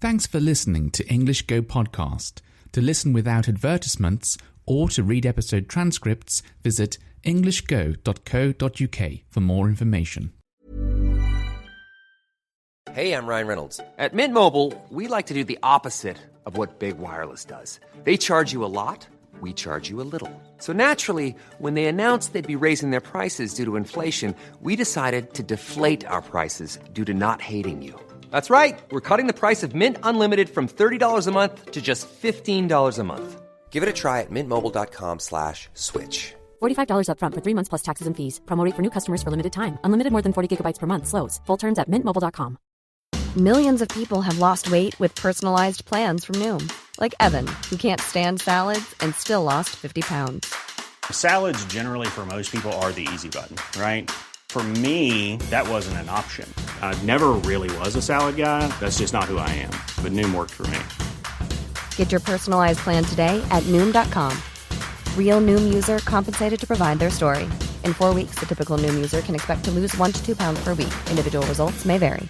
Thanks for listening to English Go Podcast. To listen without advertisements or to read episode transcripts, visit englishgo.co.uk for more information. Hey, I'm Ryan Reynolds. At Mint Mobile, we like to do the opposite of what Big Wireless does. They charge you a lot, we charge you a little. So naturally, when they announced they'd be raising their prices due to inflation, we decided to deflate our prices due to not hating you. That's right. We're cutting the price of Mint Unlimited from $30 a month to just $15 a month. Give it a try at mintmobile.com/switch. $45 up front for 3 months plus taxes and fees. Promo rate for new customers for limited time. Unlimited more than 40 gigabytes per month. Slows full terms at mintmobile.com. Millions of people have lost weight with personalized plans from Noom. Like Evan, who can't stand salads and still lost 50 pounds. Salads generally for most people are the easy button, right? For me, that wasn't an option. I never really was a salad guy. That's just not who I am. But Noom worked for me. Get your personalized plan today at Noom.com. Real Noom user compensated to provide their story. In 4 weeks, the typical Noom user can expect to lose 1 to 2 pounds per week. Individual results may vary.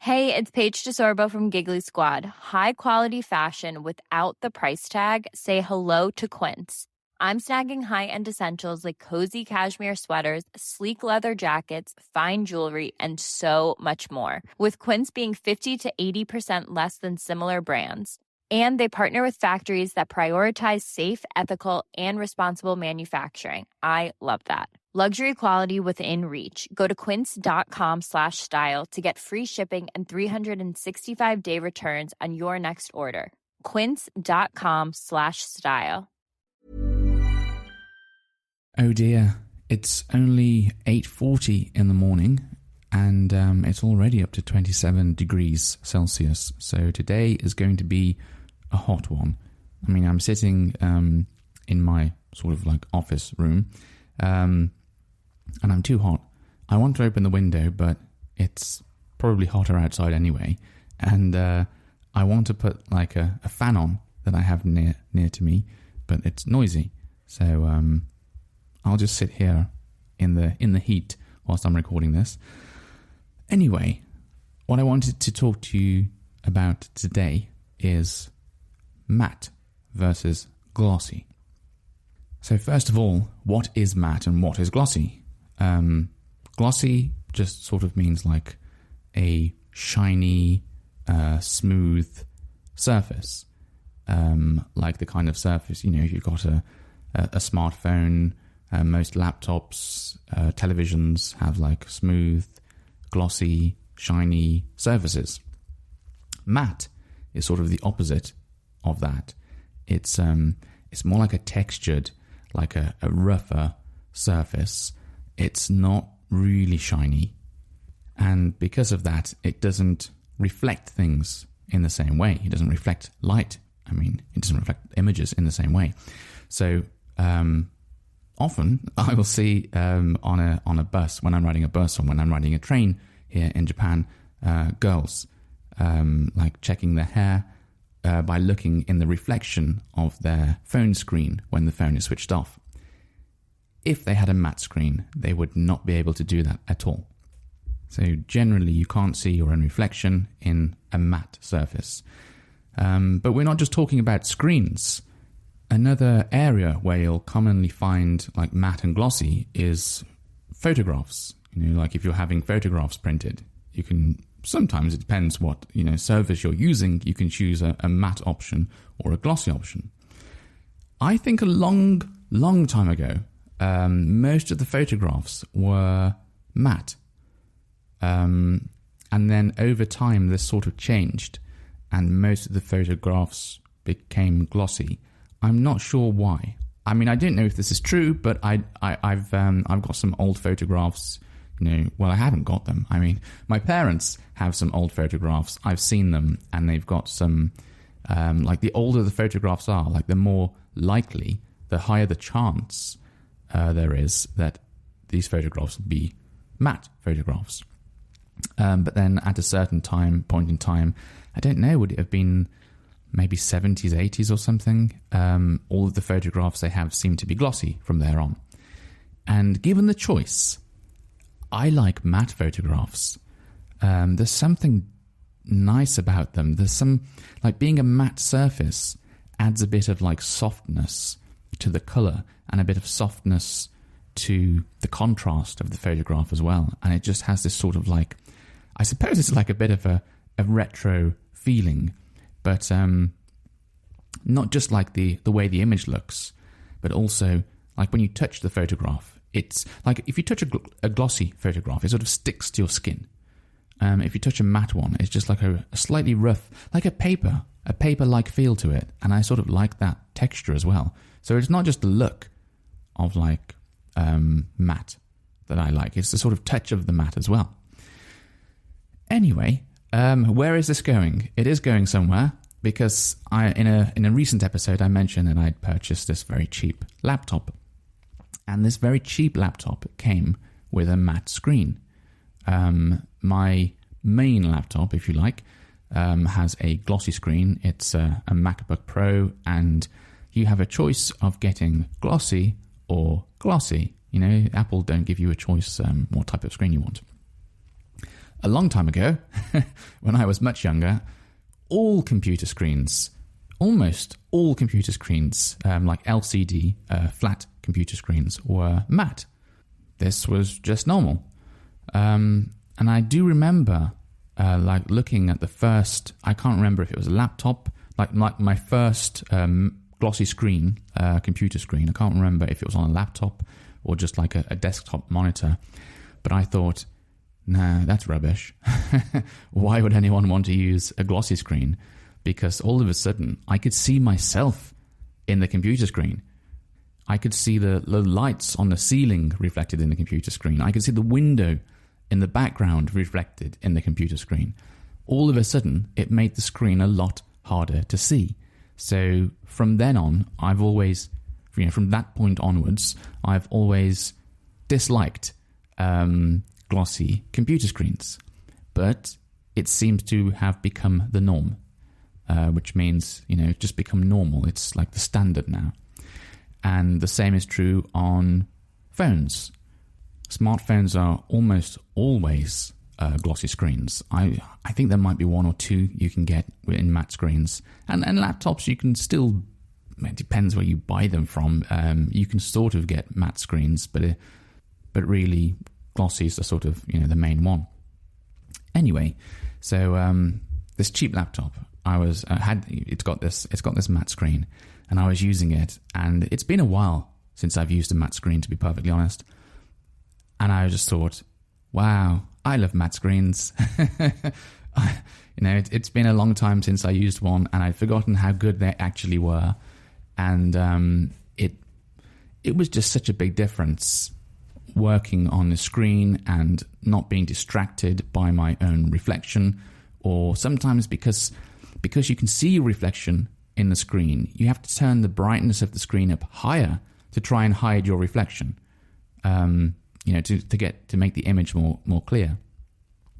Hey, it's Paige DeSorbo from Giggly Squad. High quality fashion without the price tag. Say hello to Quince. I'm snagging high-end essentials like cozy cashmere sweaters, sleek leather jackets, fine jewelry, and so much more. With Quince being 50 to 80% less than similar brands. And they partner with factories that prioritize safe, ethical, and responsible manufacturing. I love that. Luxury quality within reach. Go to quince.com/style to get free shipping and 365-day returns on your next order. Quince.com/style. Oh dear, it's only 8:40 in the morning and it's already up to 27 degrees Celsius. So today is going to be a hot one. I mean, I'm sitting in my sort of like office room and I'm too hot. I want to open the window, but it's probably hotter outside anyway. And I want to put like a fan on that I have near to me, but it's noisy. So I'll just sit here in the heat whilst I'm recording this. Anyway, what I wanted to talk to you about today is matte versus glossy. So first of all, what is matte and what is glossy? Glossy just sort of means like a shiny, smooth surface. Like the kind of surface, you know, if you've got a smartphone, most laptops, televisions have like smooth, glossy, shiny surfaces. Matte is sort of the opposite of that. It's more like a textured, like a rougher surface. It's not really shiny. And because of that, it doesn't reflect things in the same way. It doesn't reflect light. I mean, it doesn't reflect images in the same way. So, often I will see on a bus, when I'm riding a bus or when I'm riding a train here in Japan, girls like checking their hair by looking in the reflection of their phone screen when the phone is switched off. If they had a matte screen, they would not be able to do that at all. So generally you can't see your own reflection in a matte surface. But we're not just talking about screens. Another area where you'll commonly find like matte and glossy is photographs. You know, like if you're having photographs printed, you can, sometimes it depends what, you know, service you're using, you can choose a matte option or a glossy option. I think a long time ago, most of the photographs were matte. And then over time this sort of changed and most of the photographs became glossy. I'm not sure why. I mean, I don't know if this is true, but I've got some old photographs. You know, well, I haven't got them. I mean, my parents have some old photographs. I've seen them, and they've got some. Like the older the photographs are, like the more likely, the higher the chance there is that these photographs will be matte photographs. But then at a certain point in time, I don't know, would it have been maybe 70s, 80s or something? All of the photographs they have seem to be glossy from there on. And given the choice, I like matte photographs. There's something nice about them. There's some, like being a matte surface adds a bit of like softness to the colour and a bit of softness to the contrast of the photograph as well. And it just has this sort of like, I suppose it's like a bit of a retro feeling, but not just like the way the image looks, but also like when you touch the photograph, it's like if you touch a glossy photograph, it sort of sticks to your skin. If you touch a matte one, it's just like a slightly rough, like a paper-like feel to it. And I sort of like that texture as well. So it's not just the look of like matte that I like, it's the sort of touch of the matte as well. Anyway, where is this going? It is going somewhere, because in a recent episode I mentioned that I'd purchased this very cheap laptop. And this very cheap laptop came with a matte screen. My main laptop, if you like, has a glossy screen. It's a MacBook Pro, and you have a choice of getting glossy or glossy. You know, Apple don't give you a choice what type of screen you want. A long time ago, when I was much younger, all computer screens, almost all computer screens, like LCD, flat computer screens, were matte. This was just normal. And I do remember like looking at the first, I can't remember if it was a laptop, like my first glossy screen, computer screen. I can't remember if it was on a laptop or just like a desktop monitor. But I thought, no, that's rubbish. Why would anyone want to use a glossy screen? Because all of a sudden, I could see myself in the computer screen. I could see the lights on the ceiling reflected in the computer screen. I could see the window in the background reflected in the computer screen. All of a sudden, it made the screen a lot harder to see. So from then on, I've always, from that point onwards, I've always disliked glossy computer screens. But it seems to have become the norm, which means, it's just become normal. It's like the standard now. And the same is true on phones. Smartphones are almost always glossy screens. I think there might be one or two you can get in matte screens. And laptops, you can still, it depends where you buy them from. You can sort of get matte screens, but really glossy's are sort of, the main one. Anyway, so this cheap laptop, it's got this matte screen, and I was using it, and it's been a while since I've used a matte screen, to be perfectly honest. And I just thought, wow, I love matte screens. It's been a long time since I used one, and I'd forgotten how good they actually were. And it was just such a big difference working on the screen and not being distracted by my own reflection, or sometimes because you can see your reflection in the screen, you have to turn the brightness of the screen up higher to try and hide your reflection. To make the image more clear.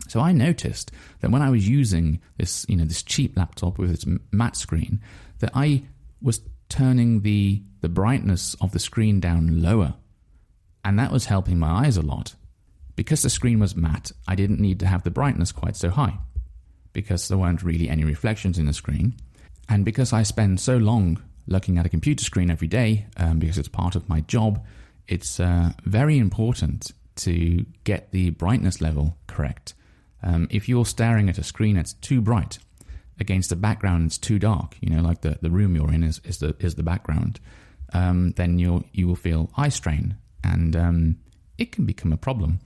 So I noticed that when I was using this, this cheap laptop with its matte screen, that I was turning the brightness of the screen down lower. And that was helping my eyes a lot. Because the screen was matte, I didn't need to have the brightness quite so high, because there weren't really any reflections in the screen. And because I spend so long looking at a computer screen every day, because it's part of my job, it's very important to get the brightness level correct. If you're staring at a screen that's too bright against a background that's too dark, like the room you're in is the background, then you will feel eye strain, and it can become a problem.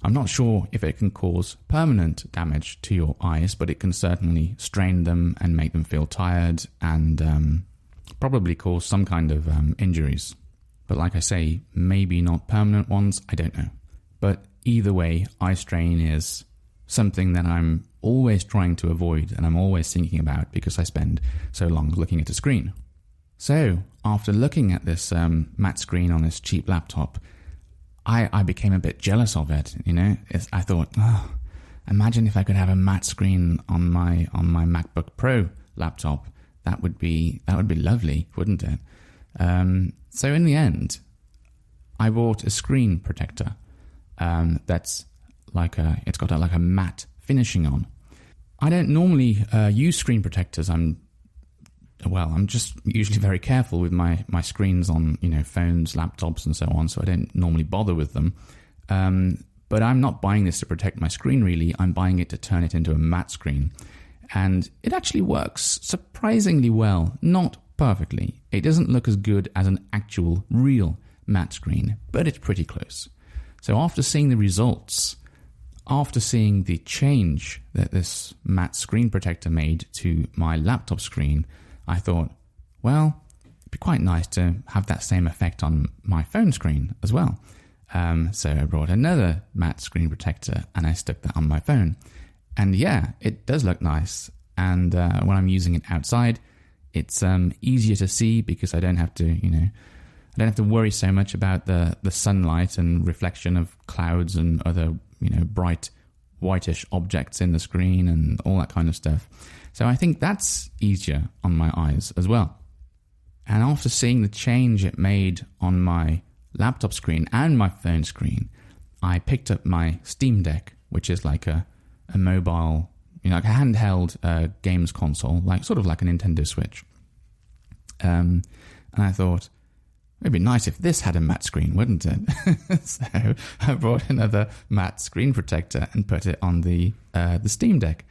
I'm not sure if it can cause permanent damage to your eyes, but it can certainly strain them and make them feel tired, and probably cause some kind of injuries. But like I say, maybe not permanent ones, I don't know. But either way, eye strain is something that I'm always trying to avoid, and I'm always thinking about because I spend so long looking at a screen. So, after looking at this matte screen on this cheap laptop, I became a bit jealous of it, I thought, imagine if I could have a matte screen on my MacBook Pro laptop. That would be lovely, wouldn't it? So in the end, I bought a screen protector that's it's got a matte finishing on. I don't normally use screen protectors. I'm just usually very careful with my screens on, phones, laptops, and so on, so I don't normally bother with them. But I'm not buying this to protect my screen, really. I'm buying it to turn it into a matte screen. And it actually works surprisingly well. Not perfectly. It doesn't look as good as an actual, real matte screen, but it's pretty close. So after seeing the results, after seeing the change that this matte screen protector made to my laptop screen, I thought, well, it'd be quite nice to have that same effect on my phone screen as well. So I brought another matte screen protector and I stuck that on my phone. And yeah, it does look nice. And when I'm using it outside, it's easier to see because I don't have to worry so much about the sunlight and reflection of clouds and other, bright whitish objects in the screen and all that kind of stuff. So I think that's easier on my eyes as well. And after seeing the change it made on my laptop screen and my phone screen, I picked up my Steam Deck, which is like a mobile, like a handheld games console, sort of like a Nintendo Switch. And I thought, it'd be nice if this had a matte screen, wouldn't it? So I brought another matte screen protector and put it on the Steam Deck,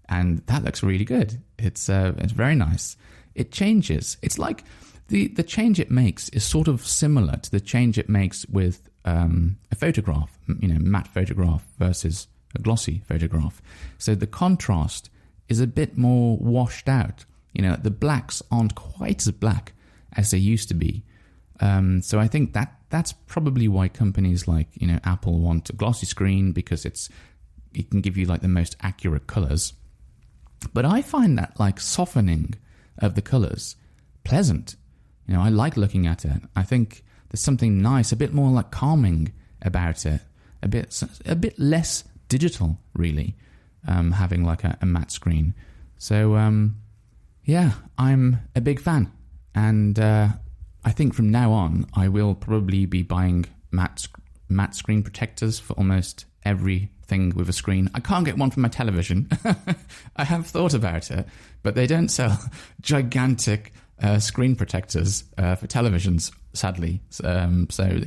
and that looks really good. It's very nice. It changes. It's like the change it makes is sort of similar to the change it makes with a photograph, matte photograph versus a glossy photograph. So the contrast is a bit more washed out. The blacks aren't quite as black as they used to be. So I think that's probably why companies like, Apple want a glossy screen, because it can give you like the most accurate colors. But I find that softening of the colors pleasant. I like looking at it. I think there's something nice, a bit more like calming about it, a bit less digital, really, having like a matte screen. So yeah, I'm a big fan, and I think from now on I will probably be buying matte screen protectors for almost everything with a screen. I can't get one for my television. I have thought about it, but they don't sell gigantic screen protectors for televisions, sadly. So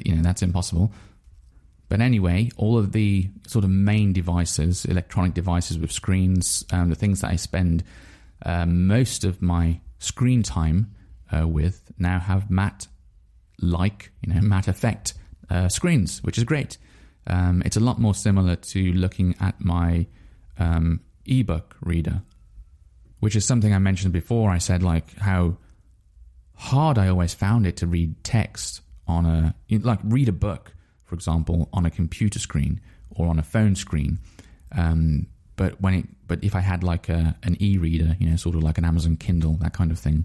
that's impossible. But anyway, all of the sort of main devices, electronic devices with screens, the things that I spend most of my screen time with now have matte effect screens, which is great. It's a lot more similar to looking at my ebook reader, which is something I mentioned before. I said how hard I always found it to read text on read a book, for example, on a computer screen or on a phone screen. But if I had an e-reader, sort of like an Amazon Kindle, that kind of thing,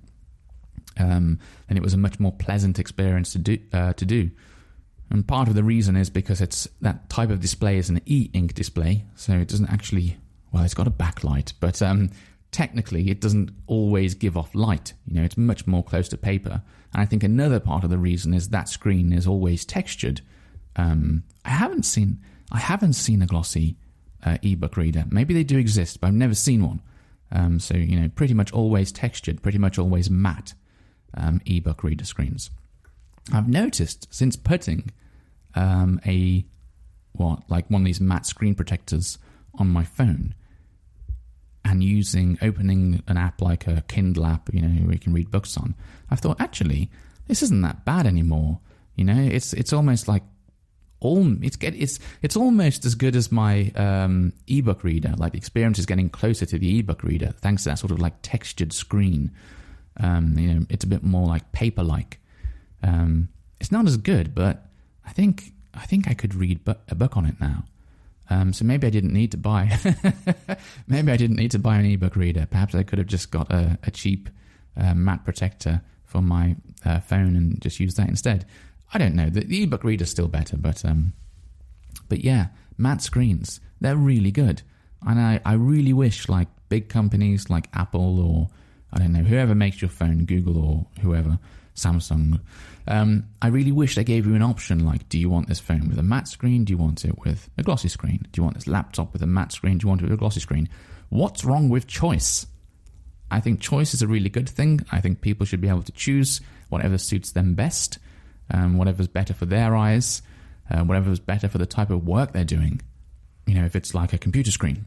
then it was a much more pleasant experience to do. And part of the reason is because it's that type of display is an e-ink display, so it doesn't actually, it's got a backlight, but technically it doesn't always give off light. It's much more close to paper. And I think another part of the reason is that screen is always textured. I haven't seen a glossy ebook reader. Maybe they do exist, but I've never seen one. So pretty much always textured, pretty much always matte ebook reader screens. I've noticed since putting one of these matte screen protectors on my phone and opening an app like a Kindle app, where you can read books on, I've thought, actually, this isn't that bad anymore. It's almost like it's almost as good as my ebook reader. Like, the experience is getting closer to the ebook reader thanks to that sort of like textured screen. It's a bit more like paper-like. It's not as good, but I think I could read a book on it now. So maybe I didn't need to buy. Maybe I didn't need to buy an ebook reader. Perhaps I could have just got a cheap matte protector for my phone and just use that instead. I don't know. The ebook reader's still better, but yeah, matte screens, they're really good. And I really wish big companies like Apple or, I don't know, whoever makes your phone, Google or whoever, Samsung, I really wish they gave you an option do you want this phone with a matte screen? Do you want it with a glossy screen? Do you want this laptop with a matte screen? Do you want it with a glossy screen? What's wrong with choice? I think choice is a really good thing. I think people should be able to choose whatever suits them best, whatever's better for their eyes, whatever's better for the type of work they're doing. You know, if it's like a computer screen.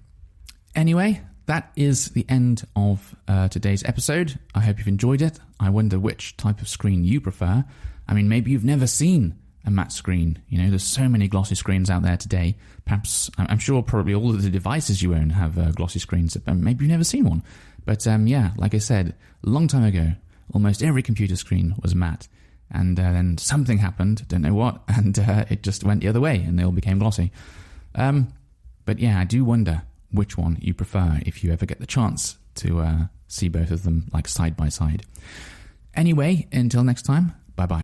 Anyway, that is the end of today's episode. I hope you've enjoyed it. I wonder which type of screen you prefer. I mean, maybe you've never seen a matte screen. You know, there's so many glossy screens out there today. Perhaps, I'm sure probably all of the devices you own have glossy screens. Maybe you've never seen one. But yeah, like I said, a long time ago, almost every computer screen was matte. And then something happened, don't know what, and it just went the other way and they all became glossy. But yeah, I do wonder which one you prefer if you ever get the chance to see both of them like side by side. Anyway, until next time, bye-bye.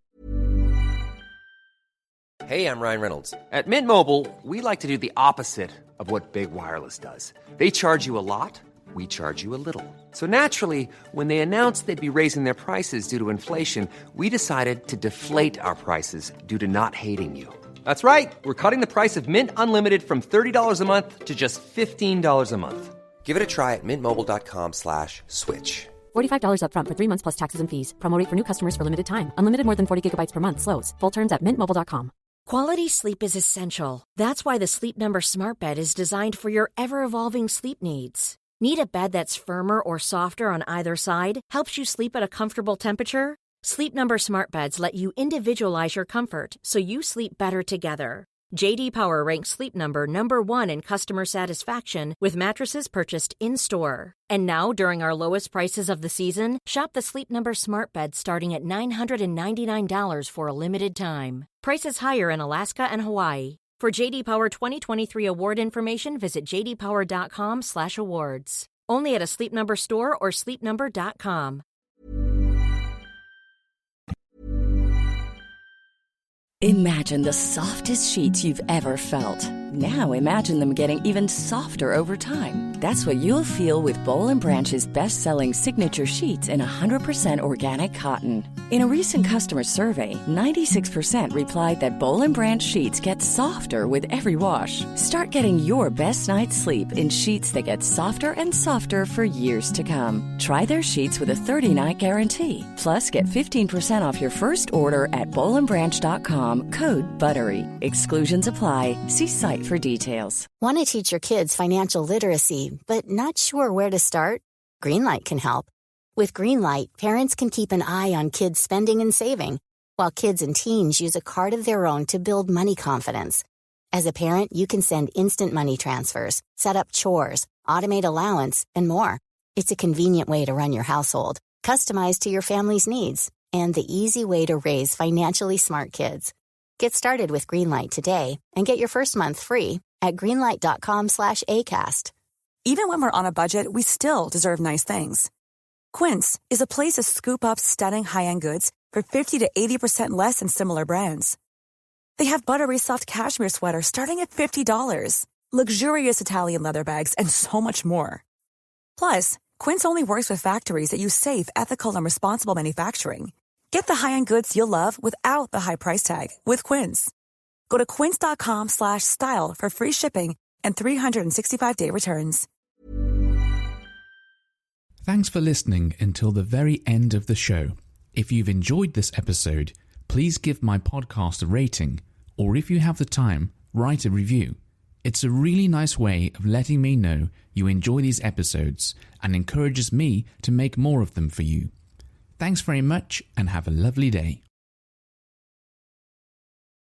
Hey, I'm Ryan Reynolds. At Mint Mobile, we like to do the opposite of what Big Wireless does. They charge you a lot, we charge you a little. So naturally, when they announced they'd be raising their prices due to inflation, we decided to deflate our prices due to not hating you. That's right. We're cutting the price of Mint Unlimited from $30 a month to just $15 a month. Give it a try at mintmobile.com/switch. $45 up front for 3 months plus taxes and fees. Promo rate for new customers for limited time. Unlimited more than 40 gigabytes per month slows. Full terms at mintmobile.com. Quality sleep is essential. That's why the Sleep Number Smart Bed is designed for your ever-evolving sleep needs. Need a bed that's firmer or softer on either side? Helps you sleep at a comfortable temperature? Sleep Number Smart Beds let you individualize your comfort so you sleep better together. J.D. Power ranks Sleep Number number 1 in customer satisfaction with mattresses purchased in-store. And now, during our lowest prices of the season, shop the Sleep Number Smart Bed starting at $999 for a limited time. Prices higher in Alaska and Hawaii. For J.D. Power 2023 award information, visit jdpower.com/awards. Only at a Sleep Number store or sleepnumber.com. Imagine the softest sheets you've ever felt. Now imagine them getting even softer over time. That's what you'll feel with Boll & Branch's best-selling signature sheets in 100% organic cotton. In a recent customer survey, 96% replied that Boll & Branch sheets get softer with every wash. Start getting your best night's sleep in sheets that get softer and softer for years to come. Try their sheets with a 30-night guarantee. Plus, get 15% off your first order at bollandbranch.com, code BUTTERY. Exclusions apply. See site for details. Want to teach your kids financial literacy, but not sure where to start? Greenlight can help. With Greenlight, parents can keep an eye on kids' spending and saving, while kids and teens use a card of their own to build money confidence. As a parent, you can send instant money transfers, set up chores, automate allowance, and more. It's a convenient way to run your household, customized to your family's needs, and the easy way to raise financially smart kids. Get started with Greenlight today and get your first month free at greenlight.com/ACAST. Even when we're on a budget, we still deserve nice things. Quince is a place to scoop up stunning high-end goods for 50 to 80% less than similar brands. They have buttery soft cashmere sweaters starting at $50, luxurious Italian leather bags, and so much more. Plus, Quince only works with factories that use safe, ethical, and responsible manufacturing. Get the high-end goods you'll love without the high price tag with Quince. Go to quince.com/style for free shipping and 365-day returns. Thanks for listening until the very end of the show. If you've enjoyed this episode, please give my podcast a rating, or if you have the time, write a review. It's a really nice way of letting me know you enjoy these episodes and encourages me to make more of them for you. Thanks very much and have a lovely day.